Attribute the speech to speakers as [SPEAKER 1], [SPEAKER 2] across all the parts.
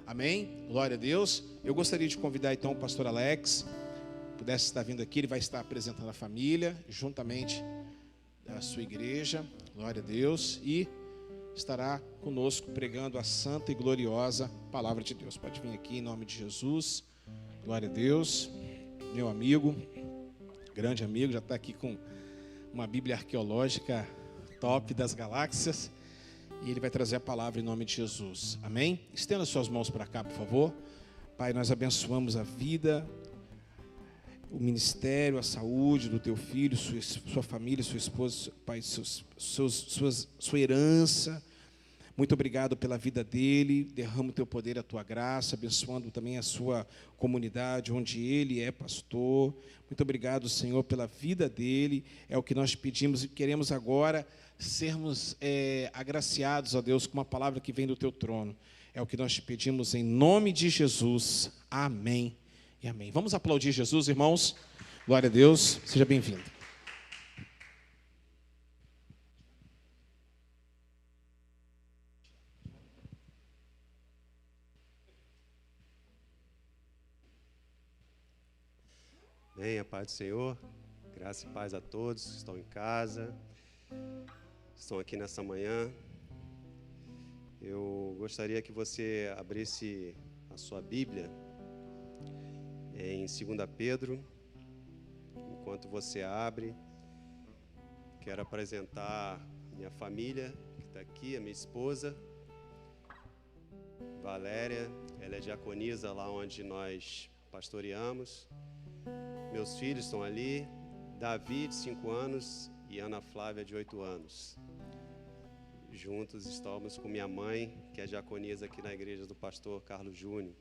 [SPEAKER 1] Amém? Glória a Deus. Eu gostaria de convidar então o pastor Alex, pudesse estar vindo aqui, ele vai estar apresentando a família, juntamente da sua igreja, glória a Deus, e estará conosco pregando a santa e gloriosa palavra de Deus. Pode vir aqui em nome de Jesus, glória a Deus. Meu amigo, grande amigo, já está aqui com uma Bíblia arqueológica top das galáxias, e ele vai trazer a palavra em nome de Jesus, amém? Estenda suas mãos para cá, por favor. Pai, nós abençoamos a vida, o ministério, a saúde do teu filho, sua família, sua esposa, Pai, sua herança. Muito obrigado pela vida dele, derrama o teu poder, a tua graça, abençoando também a sua comunidade, onde ele é pastor. Muito obrigado, Senhor, pela vida dele, é o que nós pedimos e queremos agora sermos agraciados, ó Deus, com uma palavra que vem do teu trono. É o que nós te pedimos em nome de Jesus, amém e amém. Vamos aplaudir Jesus, irmãos, glória a Deus, seja bem-vindo.
[SPEAKER 2] Amém, a paz do Senhor, graça e paz a todos que estão em casa, estão aqui nessa manhã. Eu gostaria que você abrisse a sua Bíblia em 2 Pedro. Enquanto você abre, quero apresentar minha família que está aqui, a minha esposa, Valéria, ela é diaconisa lá onde nós pastoreamos. Meus filhos estão ali, Davi, de 5 anos, e Ana Flávia, de 8 anos. Juntos estamos com minha mãe, que é diaconisa aqui na igreja do pastor Carlos Júnior.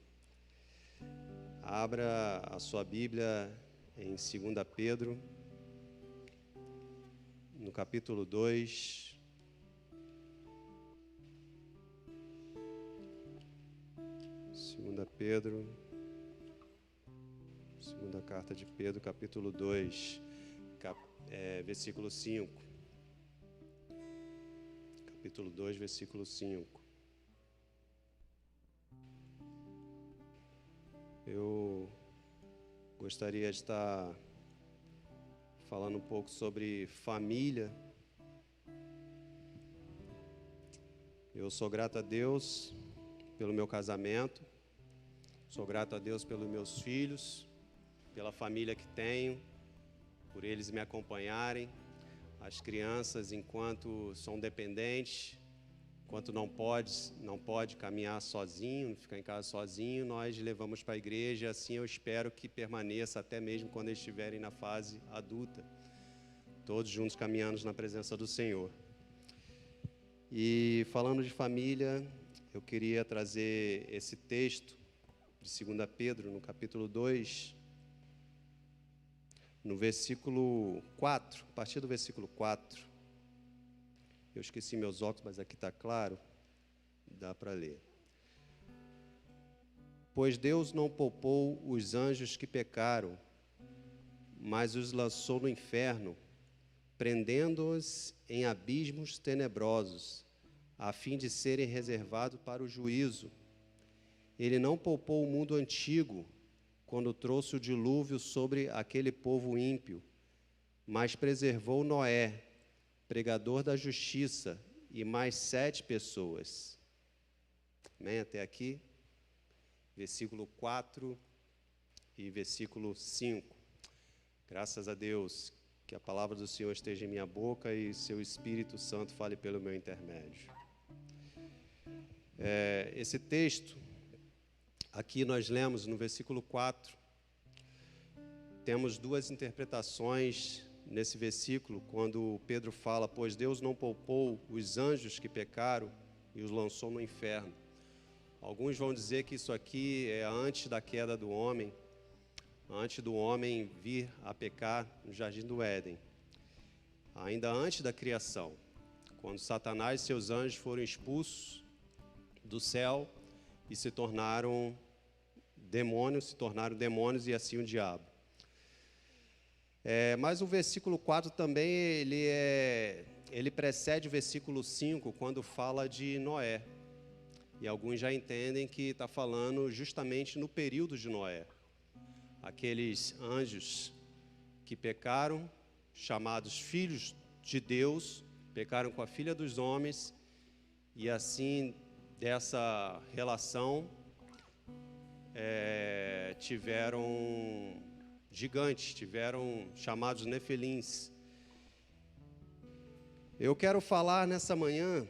[SPEAKER 2] Abra a sua Bíblia em 2 Pedro, no capítulo 2. Segunda carta de Pedro, capítulo 2, versículo 5. Capítulo 2, versículo 5. Eu gostaria de estar falando um pouco sobre família. Eu sou grato a Deus pelo meu casamento, sou grato a Deus pelos meus filhos, pela família que tenho, por eles me acompanharem, as crianças enquanto são dependentes, enquanto não pode caminhar sozinho, ficar em casa sozinho, nós levamos para a igreja, assim eu espero que permaneça até mesmo quando eles estiverem na fase adulta, todos juntos caminhando na presença do Senhor. E falando de família, eu queria trazer esse texto de 2 Pedro, no capítulo 2, no versículo 4, a partir do versículo 4, eu esqueci meus óculos, mas aqui está claro, dá para ler. Pois Deus não poupou os anjos que pecaram, mas os lançou no inferno, prendendo-os em abismos tenebrosos, a fim de serem reservados para o juízo. Ele não poupou o mundo antigo, quando trouxe o dilúvio sobre aquele povo ímpio, mas preservou Noé, pregador da justiça, e mais 7 pessoas. Amém? Até aqui, versículo 4 e versículo 5. Graças a Deus, que a palavra do Senhor esteja em minha boca e seu Espírito Santo fale pelo meu intermédio. Esse texto, aqui nós lemos no versículo 4, temos 2 interpretações nesse versículo, quando Pedro fala, pois Deus não poupou os anjos que pecaram e os lançou no inferno. Alguns vão dizer que isso aqui é antes da queda do homem, antes do homem vir a pecar no Jardim do Éden, ainda antes da criação, quando Satanás e seus anjos foram expulsos do céu e se tornaram demônios e assim o diabo. Mas o versículo 4 também, ele precede o versículo 5, quando fala de Noé. E alguns já entendem que está falando justamente no período de Noé. Aqueles anjos que pecaram, chamados filhos de Deus, pecaram com a filha dos homens, e assim, dessa relação, tiveram gigantes, tiveram chamados nefilins. Eu quero falar nessa manhã,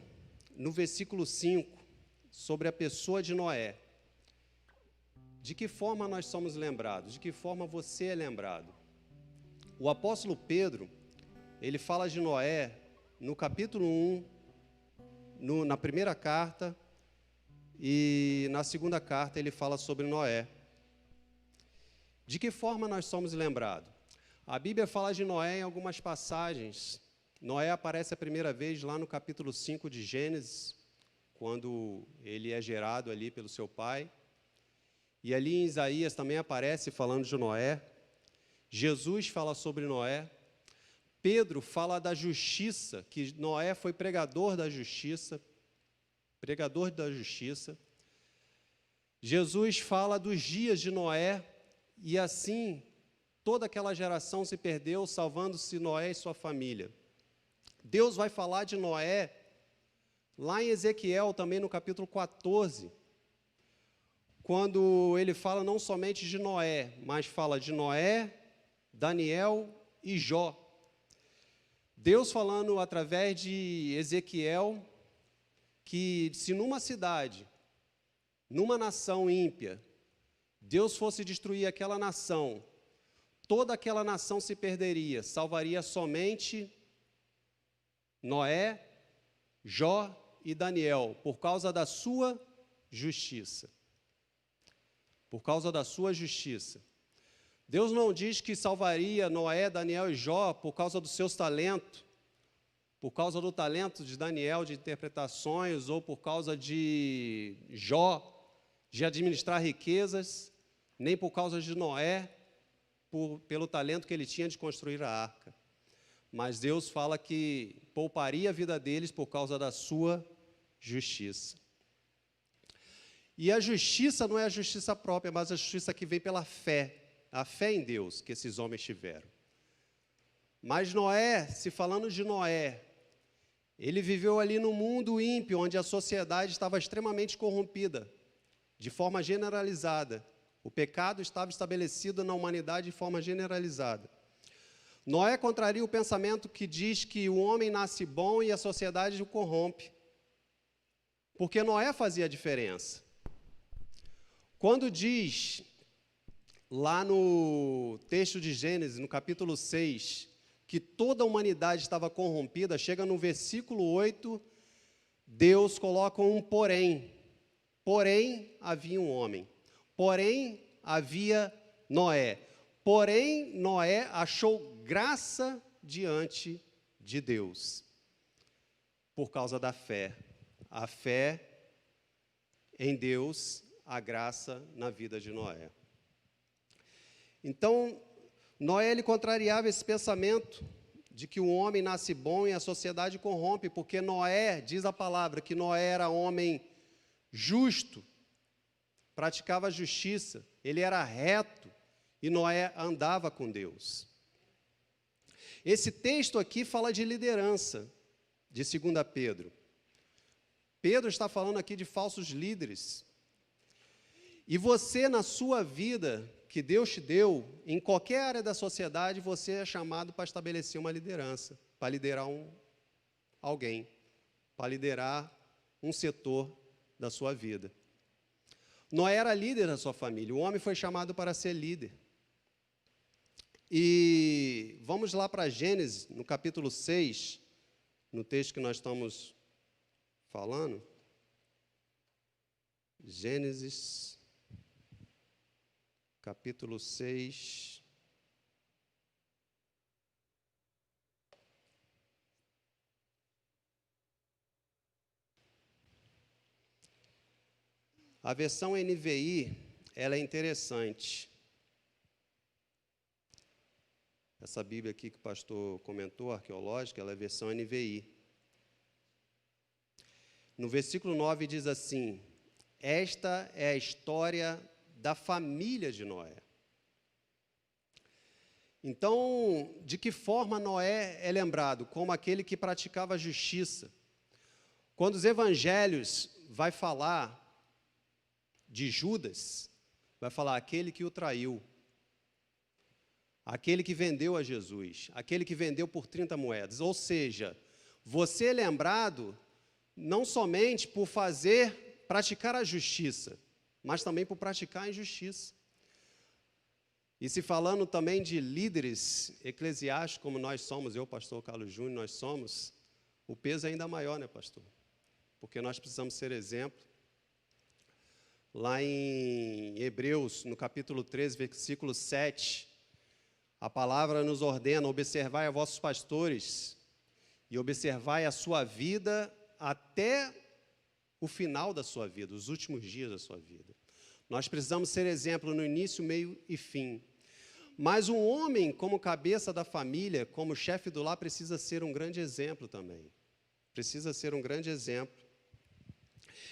[SPEAKER 2] no versículo 5, sobre a pessoa de Noé. De que forma nós somos lembrados? De que forma você é lembrado? O apóstolo Pedro, ele fala de Noé no capítulo 1, na primeira carta, e na segunda carta ele fala sobre Noé. De que forma nós somos lembrados? A Bíblia fala de Noé em algumas passagens. Noé aparece a primeira vez lá no capítulo 5 de Gênesis, quando ele é gerado ali pelo seu pai. E ali em Isaías também aparece falando de Noé. Jesus fala sobre Noé. Pedro fala da justiça, que Noé foi pregador da justiça. Pregador da justiça. Jesus fala dos dias de Noé, e assim toda aquela geração se perdeu, salvando-se Noé e sua família. Deus vai falar de Noé lá em Ezequiel, também no capítulo 14, quando ele fala não somente de Noé, mas fala de Noé, Daniel e Jó. Deus falando através de Ezequiel que se numa cidade, numa nação ímpia, Deus fosse destruir aquela nação, toda aquela nação se perderia, salvaria somente Noé, Jó e Daniel, por causa da sua justiça. Por causa da sua justiça. Deus não diz que salvaria Noé, Daniel e Jó por causa dos seus talentos, por causa do talento de Daniel de interpretar sonhos, ou por causa de Jó de administrar riquezas, nem por causa de Noé, pelo talento que ele tinha de construir a arca. Mas Deus fala que pouparia a vida deles por causa da sua justiça. E a justiça não é a justiça própria, mas a justiça que vem pela fé, a fé em Deus que esses homens tiveram. Mas Noé, se falando de Noé, ele viveu ali no mundo ímpio, onde a sociedade estava extremamente corrompida, de forma generalizada. O pecado estava estabelecido na humanidade de forma generalizada. Noé contraria o pensamento que diz que o homem nasce bom e a sociedade o corrompe. Porque Noé fazia a diferença. Quando diz, lá no texto de Gênesis, no capítulo 6, que toda a humanidade estava corrompida, chega no versículo 8, Deus coloca um porém. Porém, havia um homem. Porém, havia Noé. Porém, Noé achou graça diante de Deus, por causa da fé. A fé em Deus, a graça na vida de Noé. Então, Noé ele contrariava esse pensamento de que o homem nasce bom e a sociedade corrompe, porque Noé, diz a palavra, que Noé era homem justo, praticava a justiça, ele era reto, e Noé andava com Deus. Esse texto aqui fala de liderança, de 2 Pedro. Pedro está falando aqui de falsos líderes. E você, na sua vida, que Deus te deu, em qualquer área da sociedade, você é chamado para estabelecer uma liderança, para liderar alguém, para liderar um setor da sua vida. Noé era líder da sua família, o homem foi chamado para ser líder. E vamos lá para Gênesis, no capítulo 6, no texto que nós estamos falando. Gênesis, capítulo 6. A versão NVI, ela é interessante. Essa Bíblia aqui que o pastor comentou, arqueológica, ela é a versão NVI. No versículo 9 diz assim: esta é a história da família de Noé. Então, de que forma Noé é lembrado? Como aquele que praticava a justiça. Quando os evangelhos vai falar de Judas, vai falar aquele que o traiu, aquele que vendeu a Jesus, aquele que vendeu por 30 moedas. Ou seja, você é lembrado não somente por praticar a justiça, mas também por praticar a injustiça. E se falando também de líderes eclesiásticos, como nós somos, eu, pastor Carlos Júnior, nós somos, o peso é ainda maior, né, pastor? Porque nós precisamos ser exemplo. Lá em Hebreus, no capítulo 13, versículo 7, a palavra nos ordena: observai a vossos pastores e observai a sua vida até o final da sua vida, os últimos dias da sua vida. Nós precisamos ser exemplo no início, meio e fim. Mas um homem, como cabeça da família, como chefe do lar, precisa ser um grande exemplo também. Precisa ser um grande exemplo.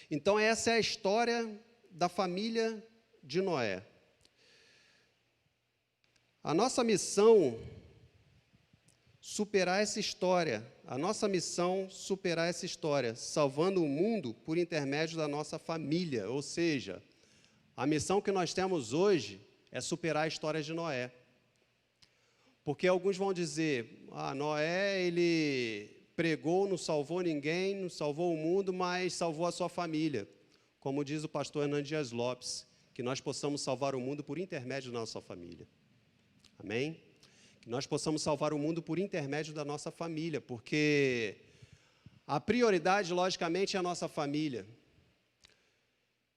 [SPEAKER 2] Então, essa é a história da família de Noé. A nossa missão, superar essa história. A nossa missão, superar essa história, salvando o mundo por intermédio da nossa família. Ou seja, a missão que nós temos hoje é superar a história de Noé. Porque alguns vão dizer, Noé, ele pregou, não salvou ninguém, não salvou o mundo, mas salvou a sua família. Como diz o pastor Hernandes Dias Lopes, que nós possamos salvar o mundo por intermédio da nossa família. Amém? Que nós possamos salvar o mundo por intermédio da nossa família, porque a prioridade, logicamente, é a nossa família.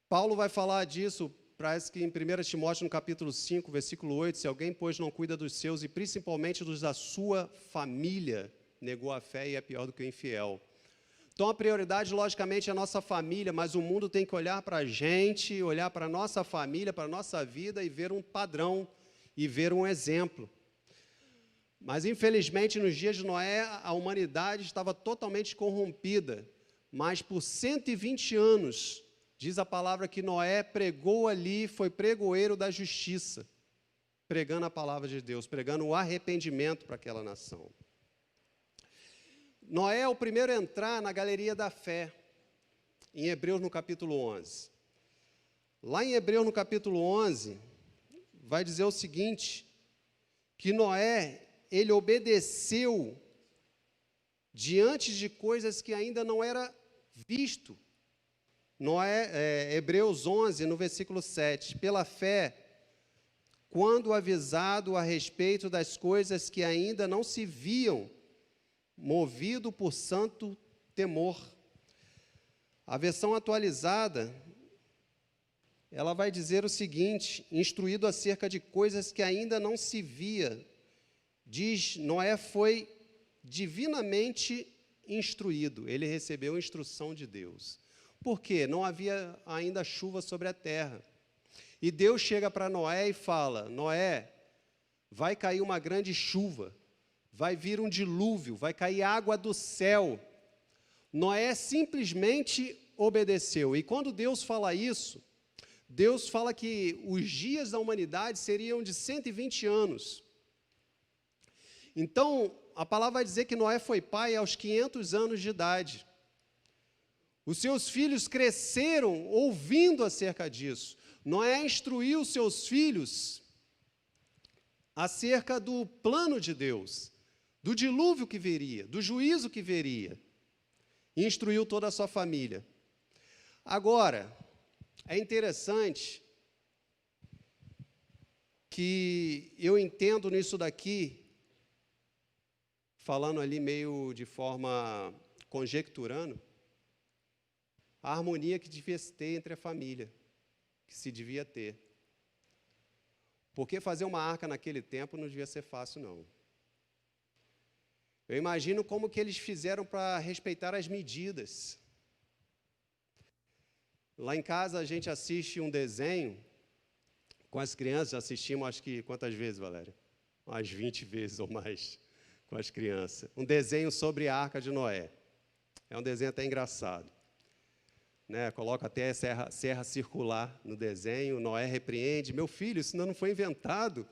[SPEAKER 2] Paulo vai falar disso, parece que em 1 Timóteo, no capítulo 5, versículo 8, se alguém, pois, não cuida dos seus, e principalmente dos da sua família, negou a fé e é pior do que o infiel. Então, a prioridade, logicamente, é a nossa família, mas o mundo tem que olhar para a gente, olhar para a nossa família, para a nossa vida e ver um padrão, e ver um exemplo. Mas, infelizmente, nos dias de Noé, a humanidade estava totalmente corrompida, mas por 120 anos, diz a palavra que Noé pregou ali, foi pregoeiro da justiça, pregando a palavra de Deus, pregando o arrependimento para aquela nação. Noé é o primeiro a entrar na galeria da fé, em Hebreus no capítulo 11. Lá em Hebreus no capítulo 11, vai dizer o seguinte, que Noé, ele obedeceu diante de coisas que ainda não era visto. Hebreus 11, no versículo 7, pela fé, quando avisado a respeito das coisas que ainda não se viam, movido por santo temor. A versão atualizada, ela vai dizer o seguinte, instruído acerca de coisas que ainda não se via, diz, Noé foi divinamente instruído, ele recebeu instrução de Deus. Por quê? Não havia ainda chuva sobre a terra. E Deus chega para Noé e fala, Noé, vai cair uma grande chuva, vai vir um dilúvio, vai cair água do céu. Noé simplesmente obedeceu. E quando Deus fala isso, Deus fala que os dias da humanidade seriam de 120 anos. Então, a palavra vai dizer que Noé foi pai aos 500 anos de idade. Os seus filhos cresceram ouvindo acerca disso. Noé instruiu seus filhos acerca do plano de Deus, do dilúvio que viria, do juízo que viria. E instruiu toda a sua família. Agora, é interessante que eu entendo nisso daqui, falando ali meio de forma conjecturando, a harmonia que devia ter entre a família, que se devia ter. Porque fazer uma arca naquele tempo não devia ser fácil, não. Eu imagino como que eles fizeram para respeitar as medidas. Lá em casa a gente assiste um desenho com as crianças, assistimos acho que quantas vezes, Valéria? Umas 20 vezes ou mais com as crianças. Um desenho sobre a Arca de Noé. É um desenho até engraçado. né? Coloca até serra circular no desenho. Noé repreende: meu filho, isso ainda não foi inventado.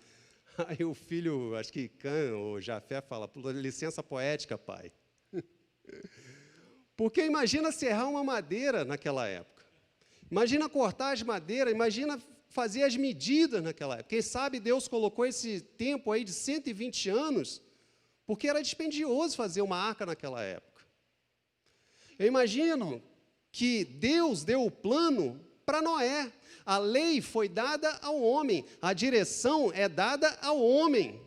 [SPEAKER 2] Aí o filho, acho que Cã ou Jafé, fala: por licença poética, pai. Porque imagina serrar uma madeira naquela época. Imagina cortar as madeiras, imagina fazer as medidas naquela época. Quem sabe Deus colocou esse tempo aí de 120 anos, porque era dispendioso fazer uma arca naquela época. Eu imagino que Deus deu o plano para Noé. A lei foi dada ao homem, a direção é dada ao homem.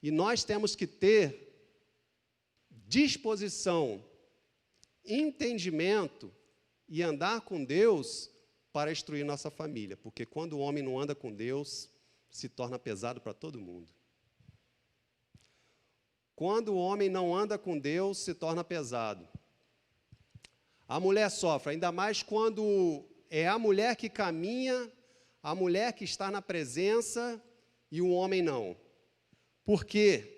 [SPEAKER 2] E nós temos que ter disposição, entendimento e andar com Deus para instruir nossa família, porque quando o homem não anda com Deus, se torna pesado para todo mundo. Quando o homem não anda com Deus, se torna pesado. A mulher sofre, ainda mais quando é a mulher que caminha, a mulher que está na presença e o homem não. Por quê?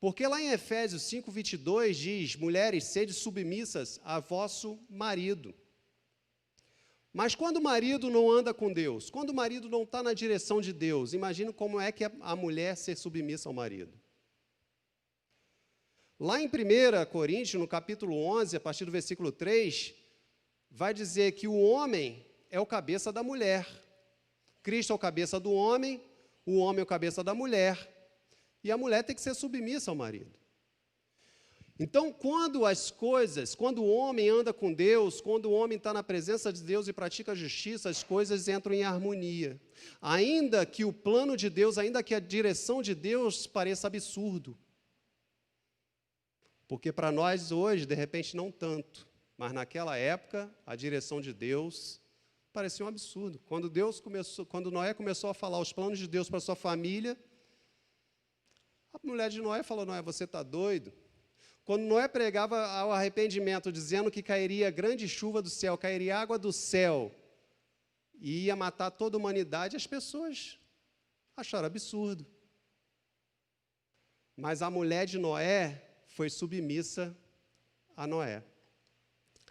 [SPEAKER 2] Porque lá em Efésios 5:22 diz: mulheres, sede submissas a vosso marido. Mas quando o marido não anda com Deus, quando o marido não está na direção de Deus, imagina como é que a mulher ser submissa ao marido. Lá em 1 Coríntios, no capítulo 11, a partir do versículo 3, vai dizer que o homem é o cabeça da mulher. Cristo é o cabeça do homem, o homem é o cabeça da mulher. E a mulher tem que ser submissa ao marido. Então, quando o homem anda com Deus, quando o homem está na presença de Deus e pratica a justiça, as coisas entram em harmonia. Ainda que o plano de Deus, ainda que a direção de Deus pareça absurdo. Porque para nós hoje, de repente, não tanto. Mas naquela época, a direção de Deus parecia um absurdo. Quando Noé começou a falar os planos de Deus para a sua família, a mulher de Noé falou: Noé, você está doido? Quando Noé pregava ao arrependimento, dizendo que cairia grande chuva do céu, cairia água do céu, e ia matar toda a humanidade, as pessoas acharam absurdo. Mas a mulher de Noé foi submissa a Noé.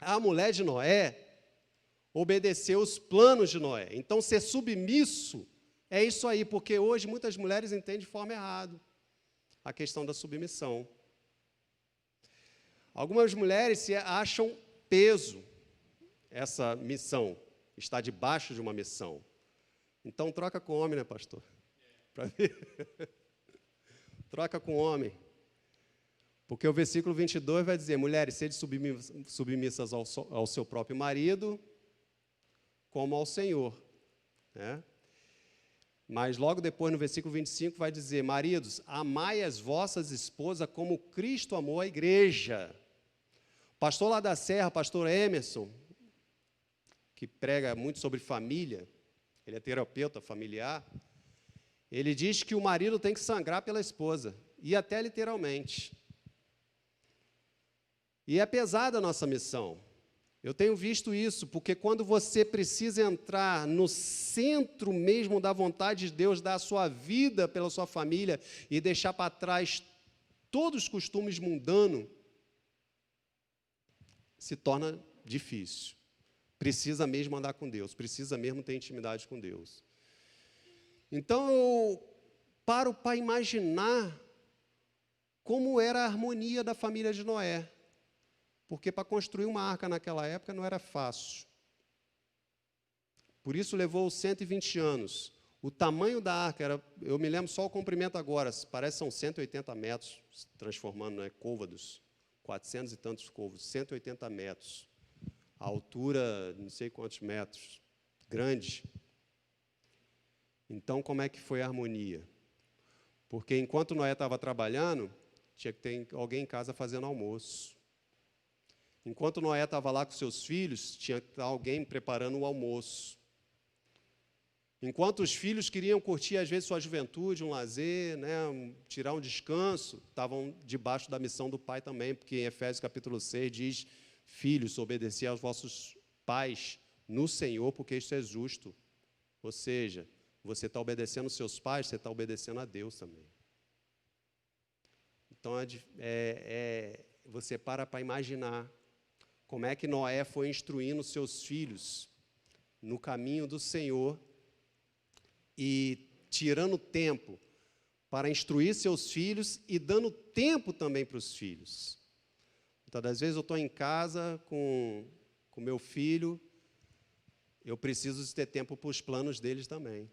[SPEAKER 2] A mulher de Noé obedeceu os planos de Noé. Então, ser submisso é isso aí, porque hoje muitas mulheres entendem de forma errada a questão da submissão. Algumas mulheres se acham peso essa missão, está debaixo de uma missão. Então, troca com o homem, né, pastor? Para ver. Troca com o homem. Porque o versículo 22 vai dizer: mulheres, sede submissas ao seu próprio marido, como ao Senhor. Né? Mas logo depois, no versículo 25, vai dizer: maridos, amai as vossas esposas como Cristo amou a igreja. O pastor lá da Serra, pastor Emerson, que prega muito sobre família, ele é terapeuta familiar, ele diz que o marido tem que sangrar pela esposa, e até literalmente. E é pesada a nossa missão. Eu tenho visto isso, porque quando você precisa entrar no centro mesmo da vontade de Deus, dar a sua vida pela sua família e deixar para trás todos os costumes mundanos, se torna difícil. Precisa mesmo andar com Deus, precisa mesmo ter intimidade com Deus. Então, eu paro para imaginar como era a harmonia da família de Noé. Porque para construir uma arca naquela época não era fácil. Por isso levou 120 anos. O tamanho da arca era, eu me lembro só o comprimento agora, parece que são 180 metros, transformando, né, côvados, 400 e tantos côvados, 180 metros. A altura, não sei quantos metros, grande. Então, como é que foi a harmonia? Porque enquanto Noé estava trabalhando, tinha que ter alguém em casa fazendo almoço. Enquanto Noé estava lá com seus filhos, tinha que estar alguém preparando o almoço. Enquanto os filhos queriam curtir, às vezes, sua juventude, um lazer, né, tirar um descanso, estavam debaixo da missão do pai também, porque em Efésios capítulo 6 diz: filhos, obedecei aos vossos pais no Senhor, porque isso é justo. Ou seja, você está obedecendo aos seus pais, você está obedecendo a Deus também. Então, você para imaginar como é que Noé foi instruindo seus filhos no caminho do Senhor e tirando tempo para instruir seus filhos e dando tempo também para os filhos. Muitas das vezes eu estou em casa com meu filho, eu preciso de ter tempo para os planos deles também.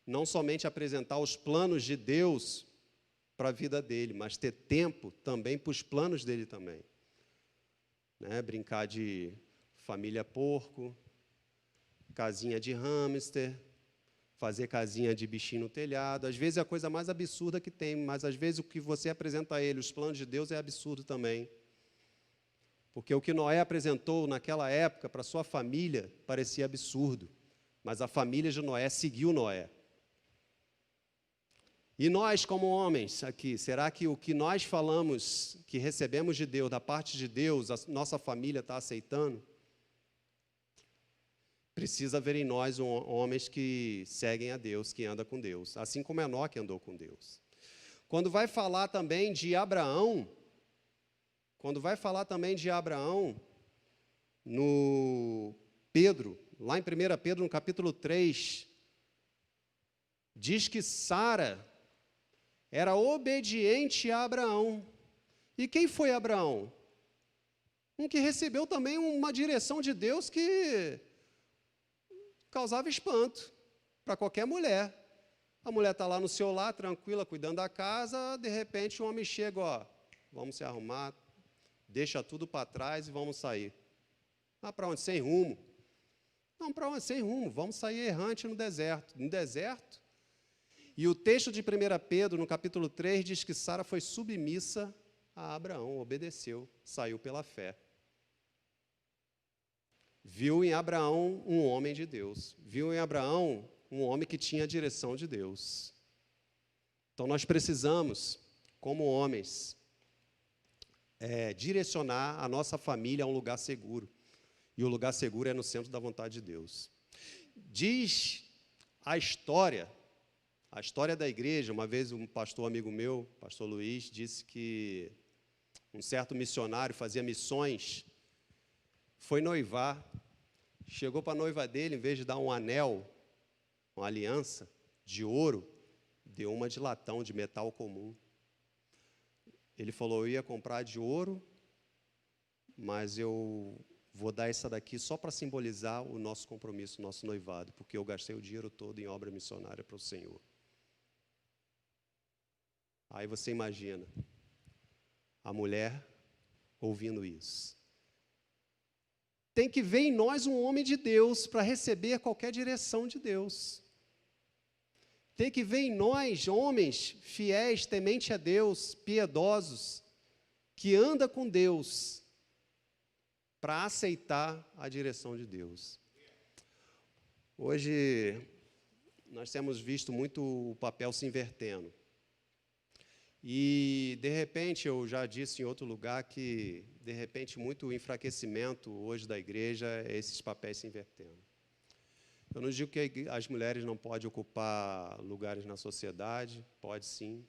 [SPEAKER 2] Não somente apresentar os planos de Deus para a vida dele, mas ter tempo também para os planos dele também. Né? Brincar de família porco, casinha de hamster, fazer casinha de bichinho no telhado. Às vezes é a coisa mais absurda que tem, mas às vezes o que você apresenta a ele, os planos de Deus, é absurdo também. Porque o que Noé apresentou naquela época para sua família parecia absurdo, mas a família de Noé seguiu Noé. E nós, como homens aqui, será que o que nós falamos, que recebemos de Deus, da parte de Deus, a nossa família está aceitando? Precisa haver em nós homens que seguem a Deus, que andam com Deus, assim como Enoque andou com Deus. Quando vai falar também de Abraão, no Pedro, lá em 1 Pedro, no capítulo 3, diz que Sara era obediente a Abraão. E quem foi Abraão? Um que recebeu também uma direção de Deus que causava espanto para qualquer mulher. A mulher está lá no seu lar, tranquila, cuidando da casa, de repente o homem chega, ó, vamos se arrumar, deixa tudo para trás e vamos sair. Ah, para onde? Sem rumo. Não, para onde? Sem rumo, vamos sair errante no deserto. No deserto? E o texto de 1 Pedro, no capítulo 3, diz que Sara foi submissa a Abraão, obedeceu, saiu pela fé. Viu em Abraão um homem de Deus. Viu em Abraão um homem que tinha a direção de Deus. Então, nós precisamos, como homens, direcionar a nossa família a um lugar seguro. E o lugar seguro é no centro da vontade de Deus. Diz a história da igreja. Uma vez um pastor amigo meu, pastor Luiz, disse que um certo missionário fazia missões, foi noivar, chegou para a noiva dele, em vez de dar um anel, uma aliança de ouro, deu uma de latão, de metal comum. Ele falou, eu ia comprar de ouro, mas eu vou dar essa daqui só para simbolizar o nosso compromisso, o nosso noivado, porque eu gastei o dinheiro todo em obra missionária para o Senhor. Aí você imagina, a mulher ouvindo isso. Tem que ver em nós um homem de Deus para receber qualquer direção de Deus. Tem que ver em nós homens fiéis, temente a Deus, piedosos, que andam com Deus, para aceitar a direção de Deus. Hoje, nós temos visto muito o papel se invertendo. E, de repente, eu já disse em outro lugar que, de repente, muito enfraquecimento hoje da igreja é esses papéis se invertendo. Eu não digo que as mulheres não podem ocupar lugares na sociedade, pode sim,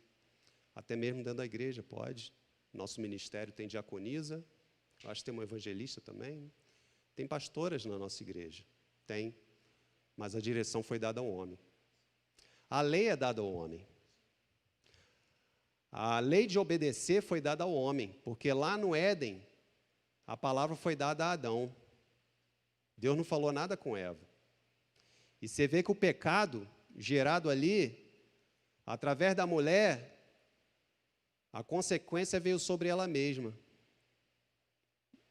[SPEAKER 2] até mesmo dentro da igreja, pode. Nosso ministério tem diaconisa, acho que tem uma evangelista também, tem pastoras na nossa igreja, tem, mas a direção foi dada ao homem. A lei é dada ao homem. A lei de obedecer foi dada ao homem, porque lá no Éden, a palavra foi dada a Adão. Deus não falou nada com Eva. E você vê que o pecado gerado ali, através da mulher, a consequência veio sobre ela mesma.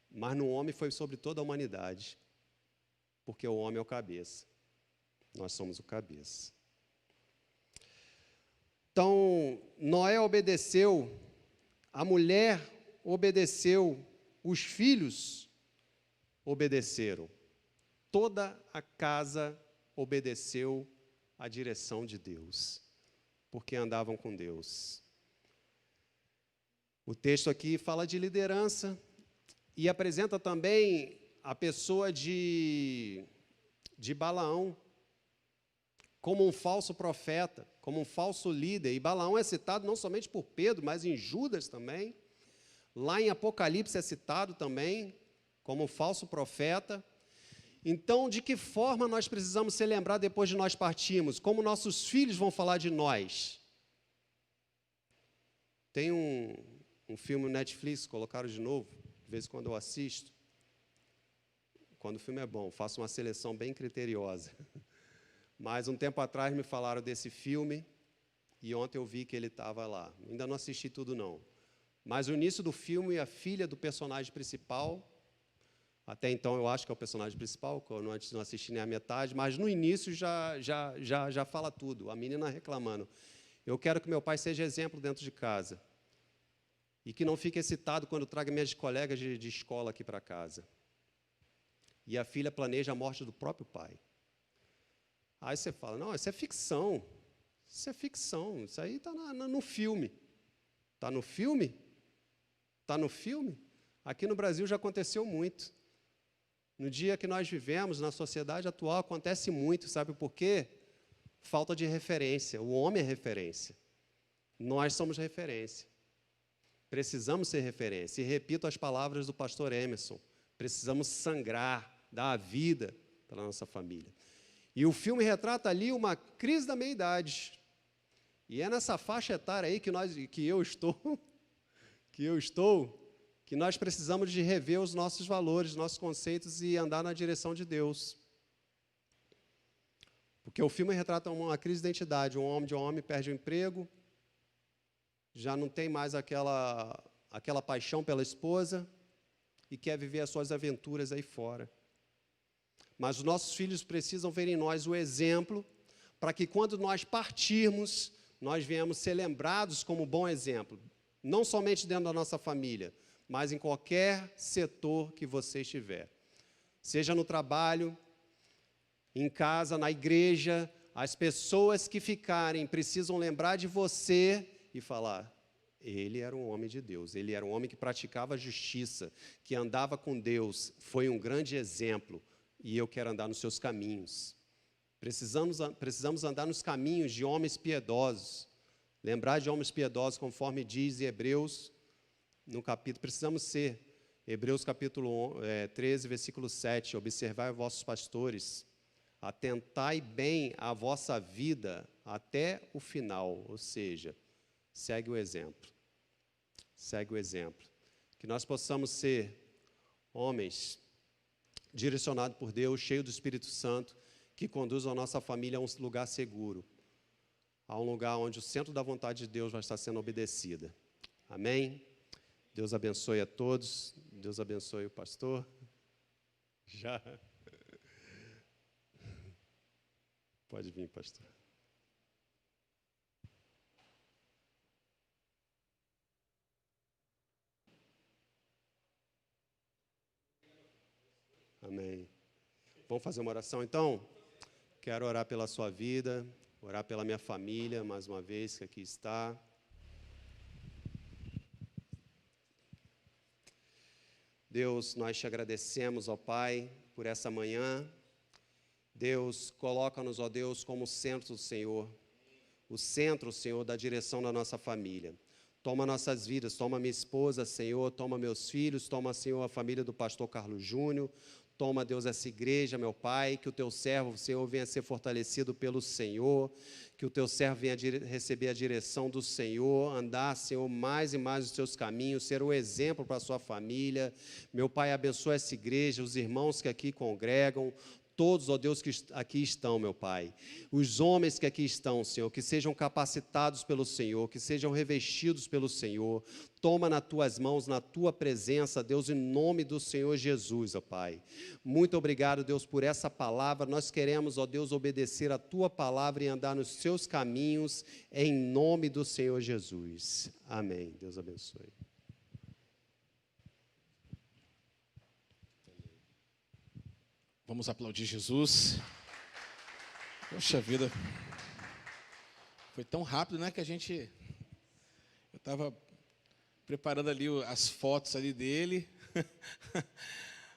[SPEAKER 2] Mas no homem foi sobre toda a humanidade, porque o homem é o cabeça. Nós somos o cabeça. Então, Noé obedeceu, a mulher obedeceu, os filhos obedeceram. Toda a casa obedeceu à direção de Deus, porque andavam com Deus. O texto aqui fala de liderança e apresenta também a pessoa de Balaão como um falso profeta, como um falso líder. E Balaão é citado não somente por Pedro, mas em Judas também. Lá em Apocalipse é citado também como um falso profeta. Então, de que forma nós precisamos ser lembrados depois de nós partirmos? Como nossos filhos vão falar de nós? Tem um filme no Netflix, colocaram de novo, de vez em quando eu assisto. Quando o filme é bom, faço uma seleção bem criteriosa. Mas um tempo atrás me falaram desse filme, e ontem eu vi que ele estava lá. Ainda não assisti tudo, não. Mas o início do filme, a filha do personagem principal, até então eu acho que é o personagem principal, que eu não assisti nem a metade, mas no início já fala tudo. A menina reclamando: eu quero que meu pai seja exemplo dentro de casa. E que não fique excitado quando traga minhas colegas de escola aqui para casa. E a filha planeja a morte do próprio pai. Aí você fala: não, isso é ficção. Isso é ficção. Isso aí está no filme. Está no filme? Está no filme? Aqui no Brasil já aconteceu muito. No dia que nós vivemos, na sociedade atual, acontece muito. Sabe por quê? Falta de referência. O homem é referência. Nós somos referência. Precisamos ser referência. E repito as palavras do pastor Emerson: precisamos sangrar, dar a vida pela nossa família. E o filme retrata ali uma crise da meia-idade. E é nessa faixa etária aí que eu estou, que nós precisamos de rever os nossos valores, nossos conceitos e andar na direção de Deus. Porque o filme retrata uma crise de identidade. Um homem perde o emprego, já não tem mais aquela paixão pela esposa e quer viver as suas aventuras aí fora. Mas os nossos filhos precisam ver em nós o exemplo para que quando nós partirmos, nós venhamos ser lembrados como bom exemplo. Não somente dentro da nossa família, mas em qualquer setor que você estiver. Seja no trabalho, em casa, na igreja, as pessoas que ficarem precisam lembrar de você e falar: ele era um homem de Deus, ele era um homem que praticava a justiça, que andava com Deus, foi um grande exemplo, e eu quero andar nos seus caminhos. Precisamos andar nos caminhos de homens piedosos, lembrar de homens piedosos, conforme diz em Hebreus, no capítulo, precisamos ser, Hebreus capítulo 13, versículo 7, observai os vossos pastores, atentai bem a vossa vida até o final, ou seja, segue o exemplo. Segue o exemplo. Que nós possamos ser homens direcionados por Deus, cheios do Espírito Santo, que conduzam a nossa família a um lugar seguro, a um lugar onde o centro da vontade de Deus vai estar sendo obedecida. Amém? Deus abençoe a todos. Deus abençoe o pastor. Já. Pode vir, pastor. Amém. Vamos fazer uma oração, então? Quero orar pela sua vida, orar pela minha família, mais uma vez, que aqui está. Deus, nós te agradecemos, ó Pai, por essa manhã. Deus, coloca-nos, ó Deus, como centro do Senhor. O centro, Senhor, da direção da nossa família. Toma nossas vidas, toma minha esposa, Senhor, toma meus filhos, toma, Senhor, a família do pastor Carlos Júnior. Toma, Deus, essa igreja, meu Pai, que o teu servo, Senhor, venha ser fortalecido pelo Senhor, que o teu servo venha receber a direção do Senhor, andar, Senhor, mais e mais os teus caminhos, ser um exemplo para a sua família. Meu Pai, abençoa essa igreja, os irmãos que aqui congregam, todos, ó Deus, que aqui estão, meu Pai. Os homens que aqui estão, Senhor, que sejam capacitados pelo Senhor, que sejam revestidos pelo Senhor. Toma nas tuas mãos, na tua presença, Deus, em nome do Senhor Jesus, ó Pai. Muito obrigado, Deus, por essa palavra. Nós queremos, ó Deus, obedecer a tua palavra e andar nos seus caminhos, em nome do Senhor Jesus. Amém. Deus abençoe.
[SPEAKER 1] Vamos aplaudir Jesus. Poxa vida. Foi tão rápido, né, que eu estava preparando ali as fotos ali dele.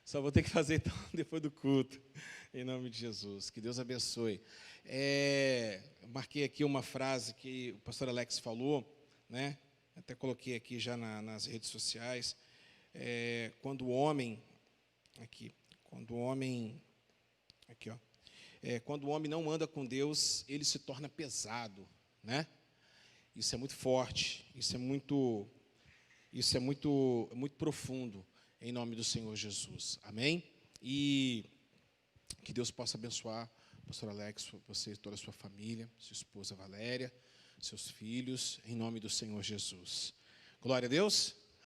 [SPEAKER 1] Só vou ter que fazer então depois do culto. Em nome de Jesus. Que Deus abençoe. Eu marquei aqui uma frase que o pastor Alex falou, né? Até coloquei aqui já nas redes sociais. Quando o homem Aqui. Quando o homem... Aqui, ó. Quando o homem não anda com Deus, ele se torna pesado, né? Isso é muito forte, isso é muito profundo, em nome do Senhor Jesus. Amém? E que Deus possa abençoar o pastor Alex, você e toda a sua família, sua esposa Valéria, seus filhos, em nome do Senhor Jesus. Glória a Deus.